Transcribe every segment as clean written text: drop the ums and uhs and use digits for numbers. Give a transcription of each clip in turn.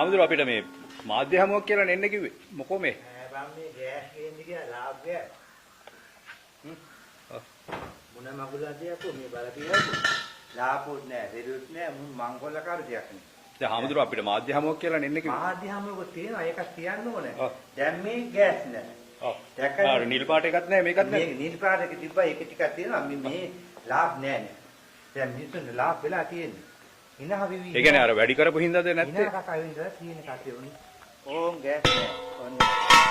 හාමුදුරුවෝ අපිට මේ මාධ්‍ය හමුවක් කියලා නෙන්න කිව්වේ. මොකෝ මේ? බම් මේ ගෑස් ගේන්න ගියා ලාභ ගෑස්. මොන මගුලද යකෝ මේ බලපියකෝ. ලාභුත් නෑ, දෙරුත් නෑ, මංගොල්ල කාර්යයක් නේ. දැන් හාමුදුරුවෝ අපිට මාධ්‍ය හමුවක් කියලා නෙන්න කිව්වේ. මාධ්‍ය හමුවක තියෙනවා ඒකක් තියන්න ඕනේ. දැන් මේ ගෑස් නෑ. ඔව්. දැන් නිල් පාට එකක් නෑ මේකත් නෑ. මේ නිල් පාට එක තිබ්බා ඒක ටිකක් තියෙනවා. මේ ලාභ නෑ නේ. දැන් මිනිස්සුන්ට ලාභ වෙලා තියෙන්නේ. ඉනහ විවි. ඒ කියන්නේ අර වැඩි කරපු හින්දාද නැත්තේ? ඉනහ කකා වෙනද තියෙන කටේ උනේ. ඕම් ගෑස් නෑ. ඔන්න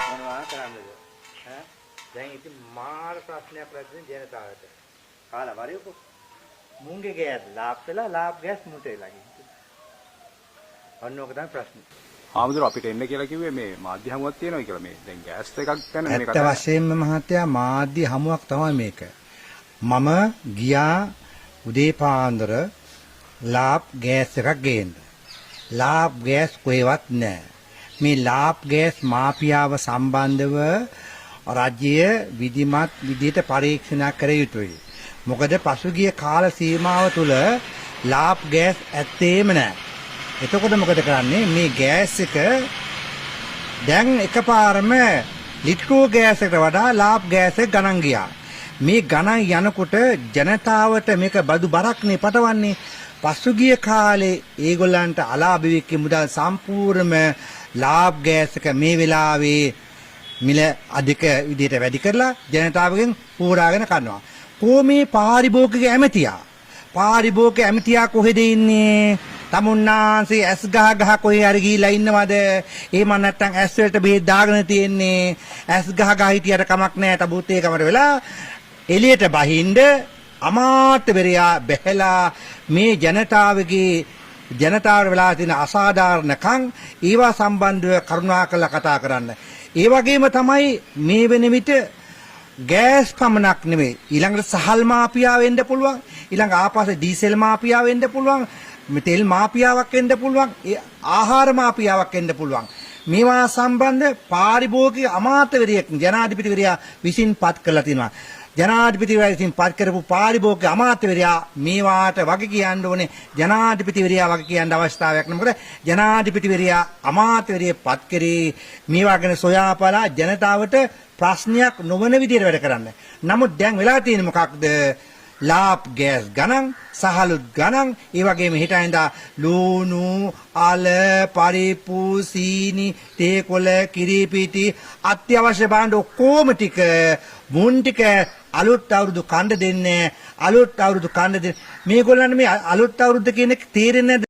මොනවා කරන්නද? ඈ දැන් ඉතින් මාර ප්‍රශ්නයක් රැඳෙන ජනතාවට. කාලා වරියකෝ. මුංගේ ගෑස් ලාභ වෙලා ලාභ ගෑස් මුටේ ළඟින්. ඔන්න ඕක තමයි ප්‍රශ්නේ. හාමුදුරුවෝ අපිට එන්න කියලා කිව්වේ මේ මාධ්‍ය හමුවක් තියෙනවා කියලා මේ දැන් ගෑස් එකක් ගැන මේ කතා. ඇත්ත වශයෙන්ම මහත්තයා මාධ්‍ය හමුවක් තමයි මේක. මම ගියා උදේ පාන්දර ලාබ් ගෑස් එකක් ගේන්න. ලාබ් ගෑස් කොහෙවත් නැහැ. මේ ලාබ් ගෑස් මාෆියාව සම්බන්ධව රාජ්‍ය විධිමත් විදිහට පරීක්ෂණ කර යුතුයි. මොකද පසුගිය කාල සීමාව තුළ ලාබ් ගෑස් ඇත්තේම නැහැ. එතකොට මොකද කරන්නේ මේ ගෑස් එක දැන් එකපාරම ලිට්‍රෝ ගෑස් එකට වඩා ලාබ් ගෑස් එක ගණන් ගියා. මේ ගණන් යනකොට ජනතාවට මේක බදු බරක්නේ පටවන්නේ. පසුගිය කාලේ ඒගොල්ලන්ට අලාභවික මුදල් සම්පූර්ණම ලාබ් ගෑස් එක මේ වෙලාවේ මිල අධික විදිහට වැඩි කරලා ජනතාවගෙන් පෝරාගෙන කනවා. කොහොමේ පාරිභෝගික ඇමතියා? පාරිභෝගික ඇමතියා කොහෙද ඉන්නේ? තමුන්නාන්සේ ඇස් ගහ කොහේ හරි ගිහිලා ඉන්නවද? එහෙම නැත්නම් ඇස් වලට බෙහෙත් දාගෙන තියෙන්නේ. ඇස් ගහ හිටියට කමක් නැහැ. තබුත් ඒකමර වෙලා එළියට බහින්ද අමාත්‍යවරයා බැහැලා මේ ජනතාවට වෙලා තියෙන අසාධාරණකම් ඒවා සම්බන්ධව කරුණාකරලා කතා කරන්න. ඒ වගේම තමයි මේ වෙන විට ගෑස් පමණක් නෙමෙයි ඊළඟට සහල් මාෆියා වෙන්න පුළුවන්. ඊළඟ ආපස්සේ ඩීසල් මාෆියා වෙන්න පුළුවන්. තෙල් මාෆියාවක් වෙන්න පුළුවන්. ආහාර මාෆියාවක් වෙන්න පුළුවන්. මේවා සම්බන්ධ පාරිභෝගික අමාත්‍යවරියක් ජනාධිපතිවරයා විසින් පත් කරලා තිනවා. ජනාධිපතිවරයා විසින් පත් කරපු පාරිභෝගික අමාත්‍යවරයා මේවාට වග කියන්න ඕනේ. ජනාධිපතිවරයා වග කියන්න අවස්ථාවක් නැහැ. මොකද ජනාධිපතිවරයා අමාත්‍යවරිය පත් කරේ මේවා ගැන සොයාපලා ජනතාවට ප්‍රශ්නයක් නොවන විදිහට වැඩ කරන්න. නමුත් දැන් වෙලා තියෙන්නේ මොකක්ද? ලාබ් ගෑස් ගණන්, සහලුත් ගණන්, ඒ වගේම හිටින්දා ලුණු, අල, පරිප්පු, සීනි, තේකොළ, කිරිපිටි අත්‍යවශ්‍ය භාණ්ඩ ඔක්කොම ටික මුන් ටික අලුත් අවුරුදු කණ්ඩ දෙන්නේ. අලුත් අවුරුදු කණ්ඩ දෙන්නේ. මේගොල්ලන්ට මේ අලුත් අවුරුද්ද කියන එක තේරෙන්නේ